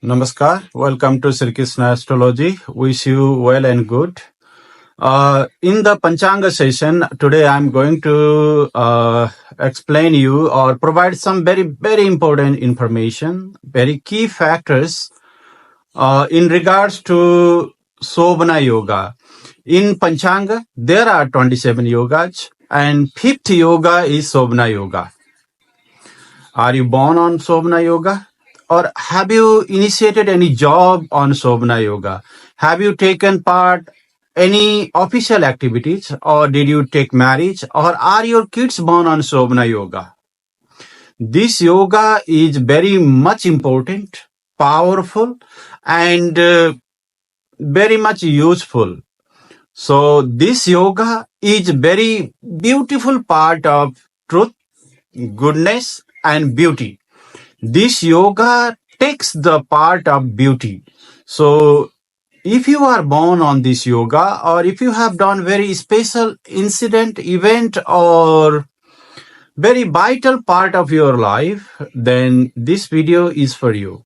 Namaskar. Welcome to Sri Krishna Astrology. Wish you well and good. In the Panchanga session, today I'm going to explain you or provide some very, very important information, very key factors in regards to Sobhana Yoga. In Panchanga, there are 27 yogas and fifth yoga is Sobhana Yoga. Are you born on Sobhana Yoga? Or have you initiated any job on Sobhana Yoga? Have you taken part any official activities or did you take marriage or are your kids born on Sobhana Yoga? This yoga is very much important, powerful and very much useful. So this yoga is very beautiful part of truth, goodness and beauty. This yoga takes the part of beauty. So if you are born on this yoga or if you have done very special incident, event or very vital part of your life, then this video is for you.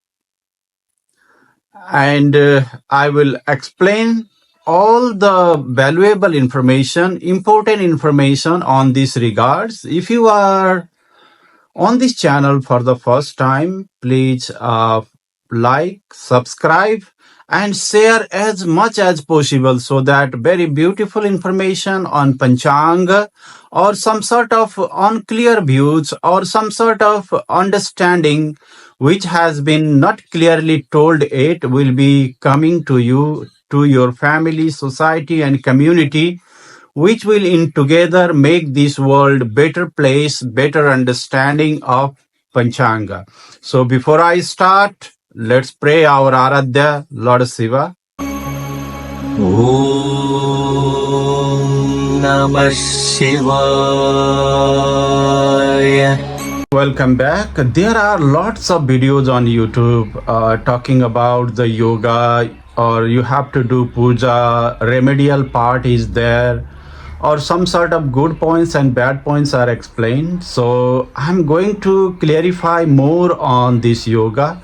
And I will explain all the valuable information, important information on this regards. If you are on this channel for the first time, please like, subscribe and share as much as possible so that very beautiful information on Panchang or some sort of unclear views or some sort of understanding which has been not clearly told yet will be coming to you, to your family, society and community, which will in together make this world better place, better understanding of Panchanga. So before I start, let's pray our Aradhya, Lord Shiva. Om Namah Shivaya. Welcome back. There are lots of videos on YouTube talking about the yoga, or you have to do puja, remedial part is there, or some sort of good points and bad points are explained. So I'm going to clarify more on this yoga,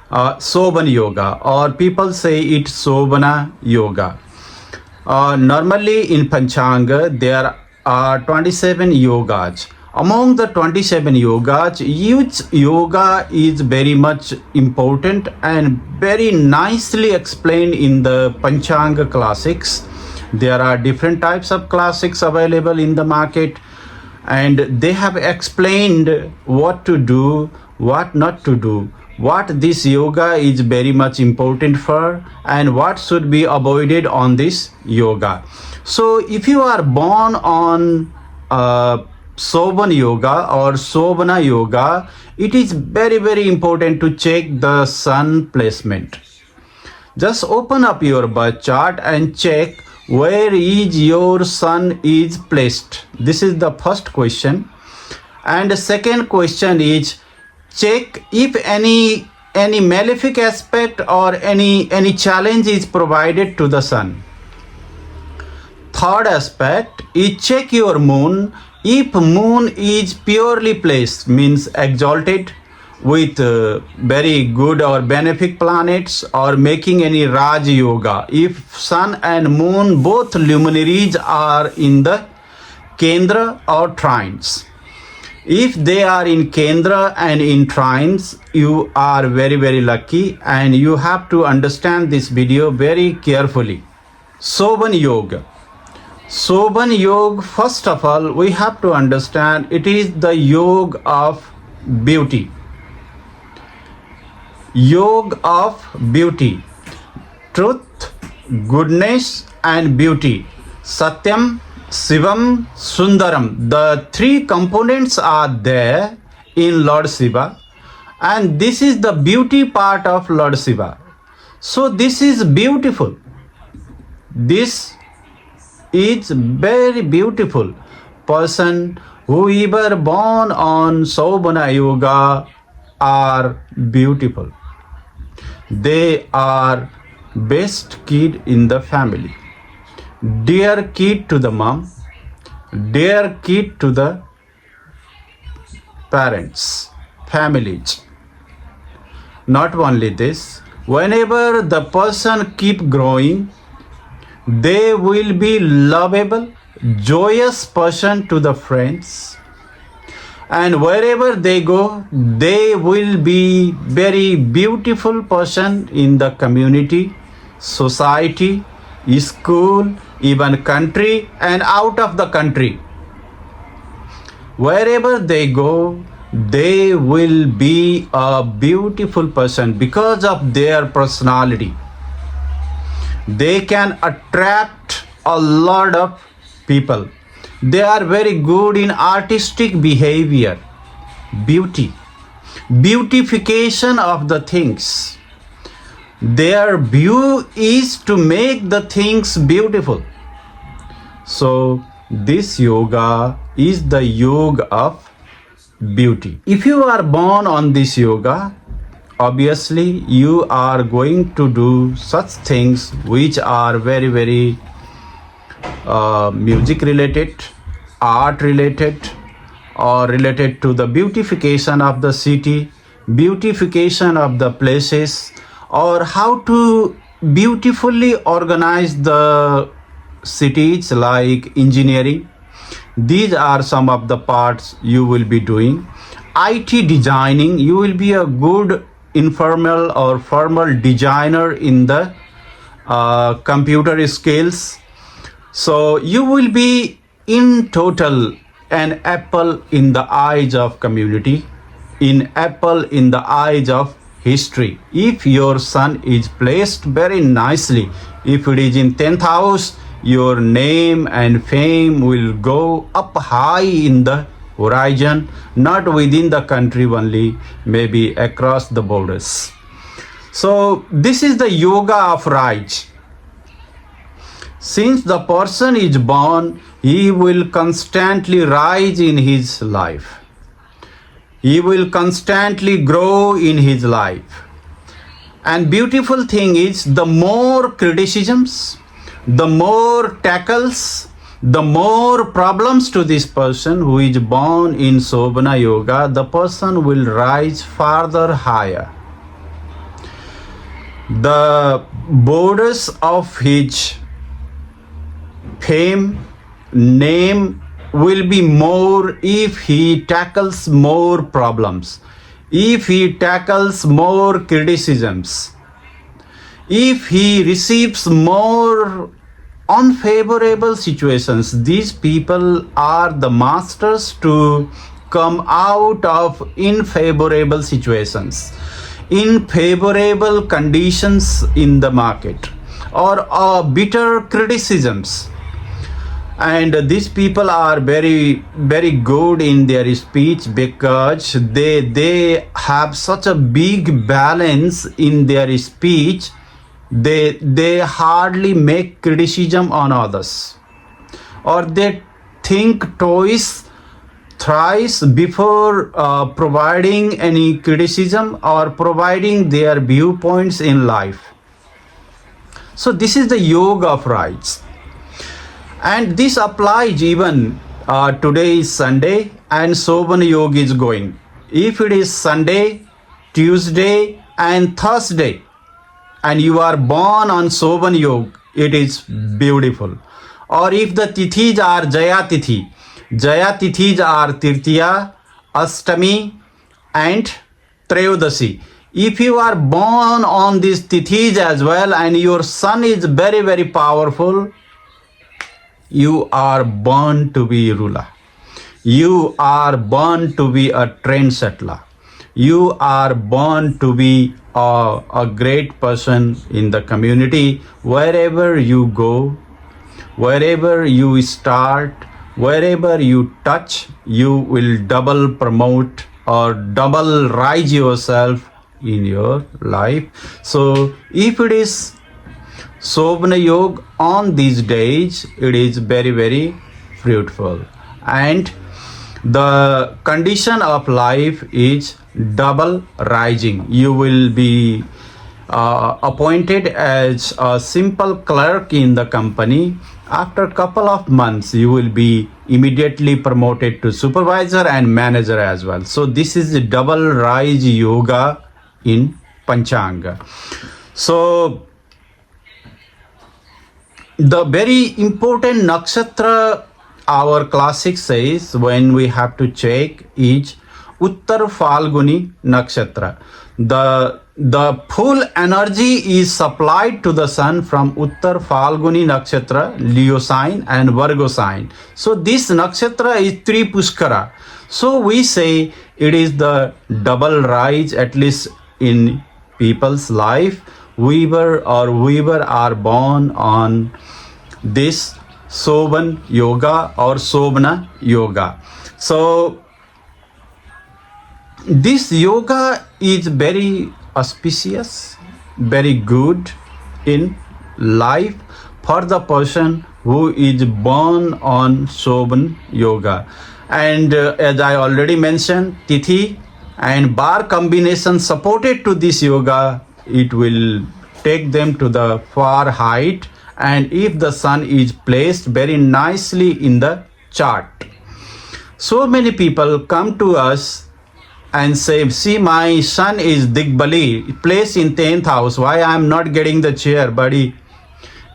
Sobhana Yoga, or people say it's Sobhana Yoga. Normally in Panchanga, there are 27 yogas. Among the 27 yogas, each yoga is very much important and very nicely explained in the Panchanga classics. There are different types of classics available in the market and they have explained what to do, what not to do, what this yoga is very much important for and what should be avoided on this yoga. So if you are born on Sobhana Yoga or Sobhana Yoga, it is very, very important to check the sun placement. Just open up your birth chart and check where is your sun is placed. This is the first question. And the second question is check if any malefic aspect or any challenge is provided to the sun. Third aspect is check your moon. If moon is purely placed, means exalted with very good or benefic planets or making any Raj Yoga. If sun and moon both luminaries are in the Kendra or trines. If they are in Kendra and in trines, you are very, very lucky and you have to understand this video very carefully. Sobhana Yoga. Sobhana Yoga, first of all, we have to understand it is the yoga of beauty. Yoga of beauty. Truth, goodness and beauty. Satyam, Shivam, Sundaram. The three components are there in Lord Shiva and this is the beauty part of Lord Shiva. So this is beautiful. This is very beautiful. Person whoever born on Sobhana Yoga are beautiful. They are best kid in the family. Dear kid to the mom, dear kid to the parents, families. Not only this, whenever the person keep growing, they will be lovable, joyous person to the friends, and wherever they go, they will be very beautiful person in the community, society, school, even country and out of the country. Wherever they go, they will be a beautiful person because of their personality. They can attract a lot of people. They are very good in artistic behavior, beauty, beautification of the things. Their view is to make the things beautiful. So this yoga is the yoga of beauty. If you are born on this yoga, obviously you are going to do such things which are very, very music related, art related, or related to the beautification of the city, beautification of the places, or how to beautifully organize the cities like engineering. These are some of the parts you will be doing. IT designing, you will be a good informal or formal designer in the computer skills. So you will be in total an apple in the eyes of community, in apple in the eyes of history. If your sun is placed very nicely, if it is in 10th house, your name and fame will go up high in the horizon, not within the country only, maybe across the borders. So this is the yoga of Raj. Since the person is born, he will constantly rise in his life. He will constantly grow in his life. And beautiful thing is, the more criticisms, the more tackles, the more problems to this person who is born in Sobhana Yoga, the person will rise farther higher. The borders of his fame, name will be more if he tackles more problems, if he tackles more criticisms, if he receives more unfavorable situations. These people are the masters to come out of unfavorable situations, unfavorable conditions in the market, or bitter criticisms. And these people are very, very good in their speech because they have such a big balance in their speech. They hardly make criticism on others, or they think twice, thrice before providing any criticism or providing their viewpoints in life. So this is the yoga of rights. And this applies even today is Sunday and Sobhana Yog is going. If it is Sunday, Tuesday and Thursday and you are born on Sobhana Yog, it is beautiful. Or if the tithis are Jaya tithis are Tirtiya, Ashtami and Trayodasi. If you are born on these tithis as well and your sun is very, very powerful, you are born to be ruler. You are born to be a trendsetter. You are born to be a great person in the community. Wherever you go, wherever you start, wherever you touch, you will double promote or double rise yourself in your life. So if it is Sobhana Yog on these days, it is very, very fruitful. And the condition of life is double rising. You will be appointed as a simple clerk in the company. After a couple of months, you will be immediately promoted to supervisor and manager as well. So this is the double rise yoga in Panchang. So the very important nakshatra our classic says when we have to check is Uttar Falguni nakshatra. The full energy is supplied to the sun from Uttar Falguni nakshatra, Leo sign and Virgo sign. So this nakshatra is Tripuskara. So we say it is the double rise, at least in people's life. We were are born on this Sobhana Yoga or Sobhana Yoga. So this yoga is very auspicious, very good in life for the person who is born on Sobhana Yoga. And as I already mentioned, Tithi and Bar combination supported to this yoga, it will take them to the far height. And if the sun is placed very nicely in the chart. So many people come to us and say, see, my sun is Digbali, placed in 10th house. Why I am not getting the chair? Buddy,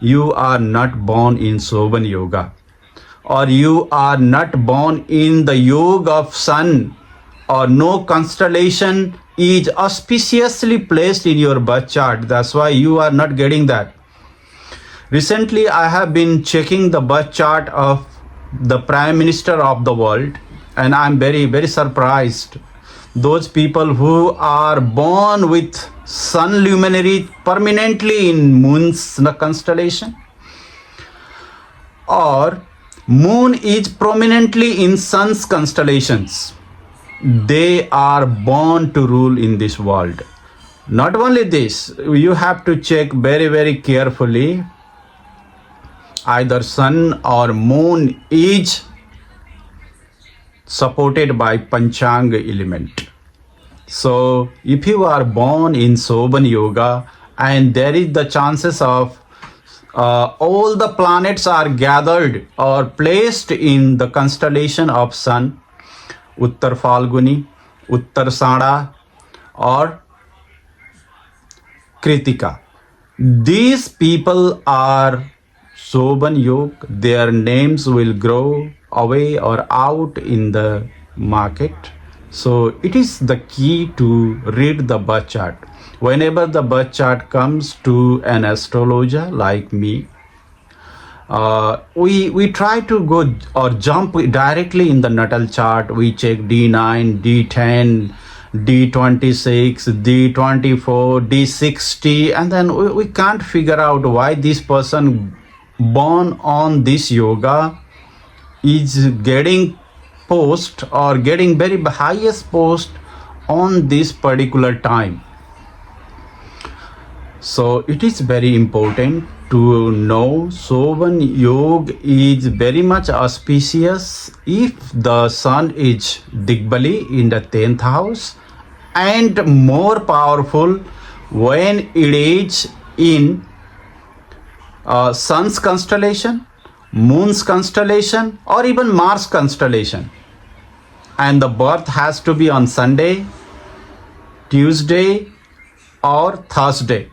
you are not born in Sobhana Yoga. Or you are not born in the yoga of sun, or no constellation is auspiciously placed in your birth chart. That's why you are not getting that. Recently, I have been checking the birth chart of the Prime Minister of the world, and I'm very, very surprised. Those people who are born with sun luminary permanently in moon's constellation, or moon is prominently in sun's constellations, they are born to rule in this world. Not only this, you have to check very, very carefully. Either sun or moon is supported by Panchang element. So if you are born in Sobhana Yoga, and there is the chances of all the planets are gathered or placed in the constellation of sun, Uttar Falguni, Uttar Sada or Kritika. These people are Sobhana Yog, their names will grow away or out in the market. So it is the key to read the birth chart. Whenever the birth chart comes to an astrologer like me, we try to go or jump directly in the natal chart. We check D9, D10, D26, D24, D60, and then we can't figure out why this person born on this yoga is getting post or getting very highest post on this particular time. So it is very important to know Sobhana Yoga is very much auspicious if the sun is Digbali in the 10th house, and more powerful when it is in sun's constellation, moon's constellation, or even Mars constellation. And the birth has to be on Sunday, Tuesday, or Thursday.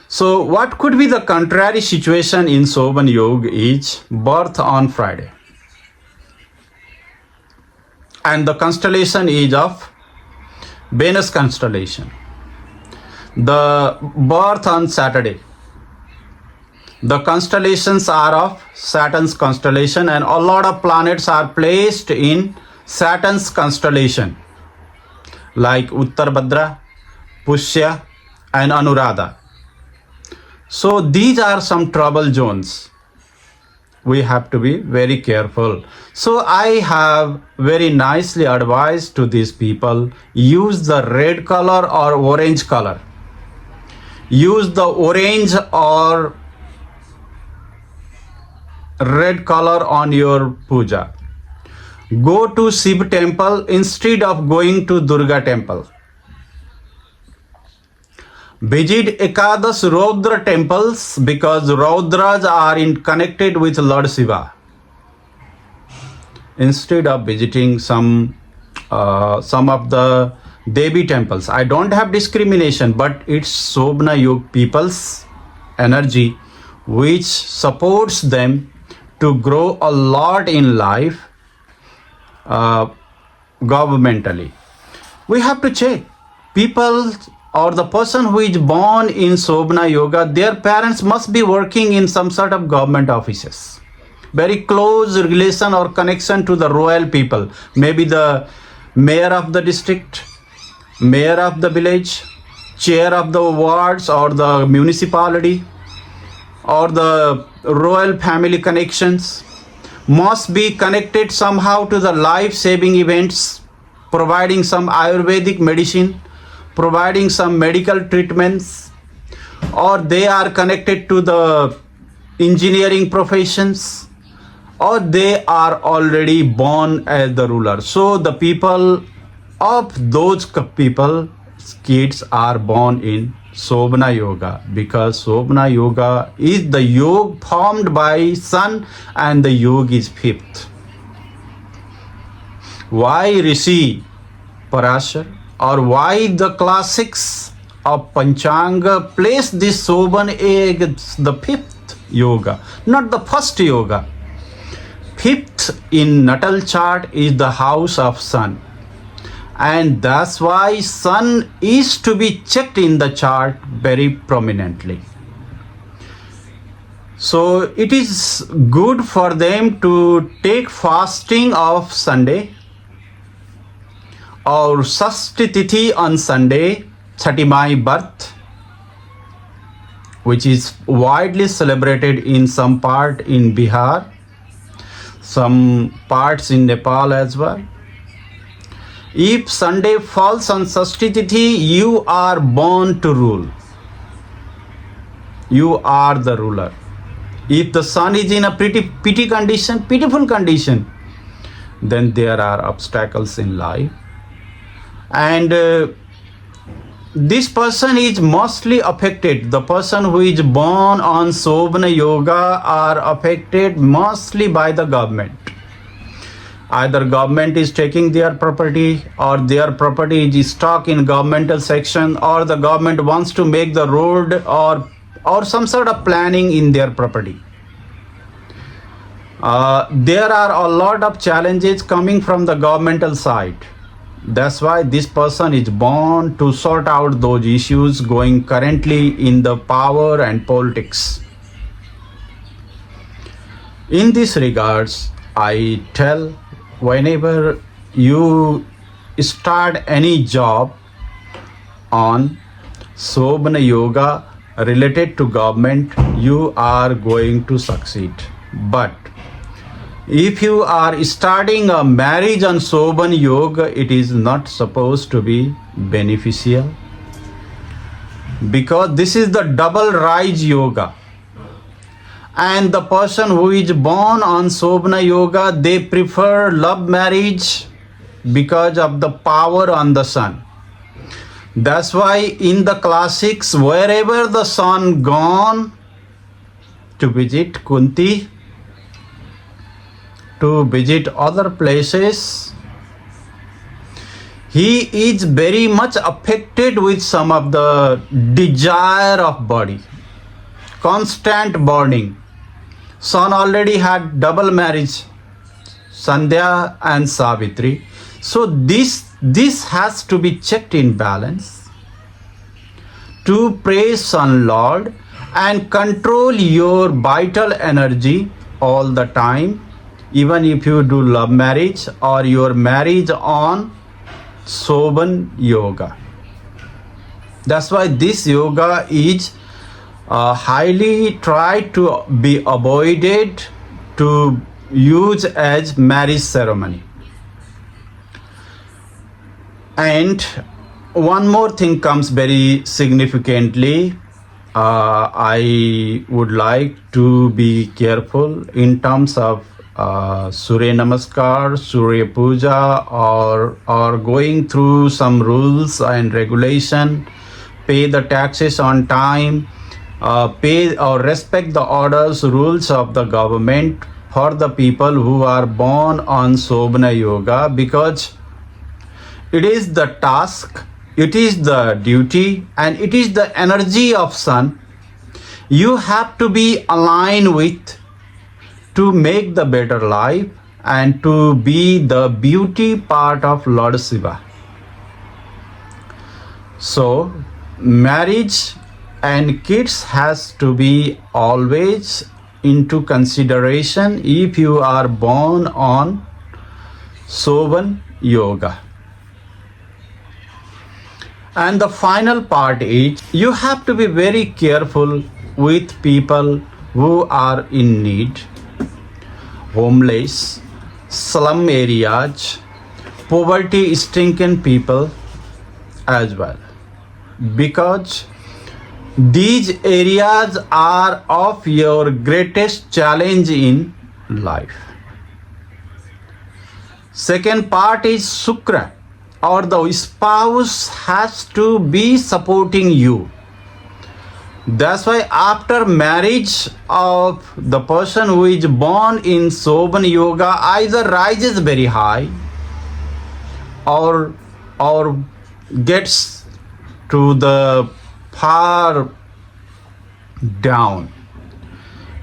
So what could be the contrary situation in Sobhana Yoga is birth on Friday. And the constellation is of Venus constellation. The birth on Saturday. The constellations are of Saturn's constellation, and a lot of planets are placed in Saturn's constellation like Uttarbhadra, Pushya and Anuradha. So these are some trouble zones. We have to be very careful. So I have very nicely advised to these people, use the red color or orange color. Use the orange or red color on your puja. Go to Shiv temple instead of going to Durga temple. Visit Ekadash Raudra temples because Raudras are connected with Lord Shiva. Instead of visiting some of the Devi temples. I don't have discrimination, but it's Sobhana Yog people's energy which supports them to grow a lot in life governmentally. We have to check people or the person who is born in Sobhana Yoga, their parents must be working in some sort of government offices. Very close relation or connection to the royal people. Maybe the mayor of the district, mayor of the village, chair of the wards or the municipality, or the royal family connections must be connected somehow to the life-saving events, providing some Ayurvedic medicine, providing some medical treatments, or they are connected to the engineering professions, or they are already born as the ruler. So the people of those people, kids are born in Sobhana Yoga, because Sobhana Yoga is the yoga formed by sun and the yoga is fifth. Why Rishi Parashar or why the classics of Panchang place this Sobhana as the fifth yoga, not the first yoga. Fifth in natal chart is the house of sun. And that's why sun is to be checked in the chart very prominently. So it is good for them to take fasting of Sunday or Sashti Tithi on Sunday, Chhatimai birth, which is widely celebrated in some part in Bihar, some parts in Nepal as well. If Sunday falls on Sashti Tithi, you are born to rule. You are the ruler. If the sun is in a pitiful condition, then there are obstacles in life. And this person is mostly affected. The person who is born on Sobhana Yoga are affected mostly by the government. Either government is taking their property, or their property is stuck in governmental section, or the government wants to make the road or some sort of planning in their property. There are a lot of challenges coming from the governmental side. That's why this person is born to sort out those issues going currently in the power and politics. In this regards, I tell, whenever you start any job on Sobhana Yoga related to government, you are going to succeed. But if you are starting a marriage on Sobhana Yoga, it is not supposed to be beneficial, because this is the double rise yoga. And the person who is born on Sobhana Yoga, they prefer love marriage because of the power on the sun. That's why in the classics, wherever the sun gone to visit Kunti, to visit other places, he is very much affected with some of the desire of body, constant burning. Sun already had double marriage, Sandhya and Savitri. So this has to be checked in balance to praise Sun Lord and control your vital energy all the time, even if you do love marriage or your marriage on Sobhana Yoga. That's why this yoga is highly tried to be avoided to use as marriage ceremony. And one more thing comes very significantly. I would like to be careful in terms of Surya Namaskar, Surya Puja, or going through some rules and regulation, pay the taxes on time, pay or respect the orders, rules of the government for the people who are born on Sobhana Yoga, because it is the task, it is the duty, and it is the energy of sun you have to be aligned with to make the better life and to be the beauty part of Lord Shiva. So marriage and kids has to be always into consideration if you are born on Sobhana Yoga. And the final part is you have to be very careful with people who are in need, homeless, slum areas, poverty-stricken people as well, because these areas are of your greatest challenge in life. Second part is Shukra, or the spouse has to be supporting you. That's why after marriage of the person who is born in Sobhana Yoga either rises very high or gets to the far down.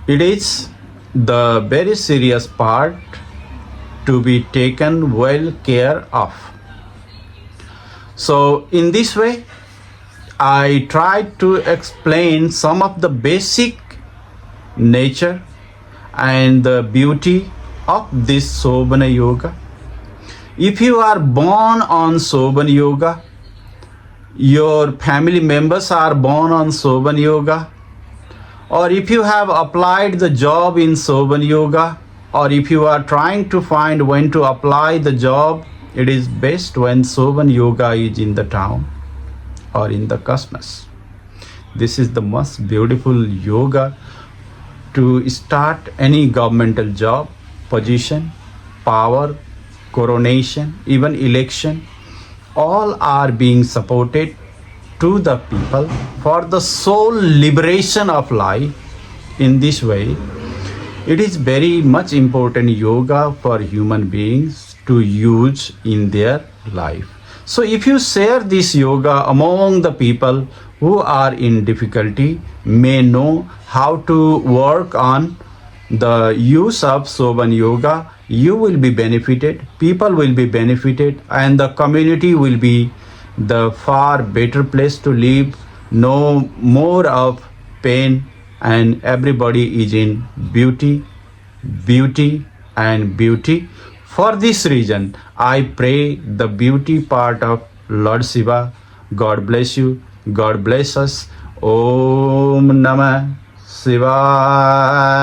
It is the very serious part to be taken well care of. So in this way, I tried to explain some of the basic nature and the beauty of this Sobhana Yoga. If you are born on Sobhana Yoga, your family members are born on Sobhana Yoga, or if you have applied the job in Sobhana Yoga, or if you are trying to find when to apply the job, it is best when Sobhana Yoga is in the town or in the cosmos. This is the most beautiful yoga to start any governmental job, position, power, coronation, even election. All are being supported to the people for the soul liberation of life. In this way, it is very much important yoga for human beings to use in their life. So if you share this yoga among the people who are in difficulty, may know how to work on the use of Sobhana Yoga, you will be benefited, people will be benefited, and the community will be the far better place to live. No more of pain, and everybody is in beauty, beauty, and beauty. For this reason, I pray the beauty part of Lord Shiva. God bless you. God bless us. Om Namah Shivaya.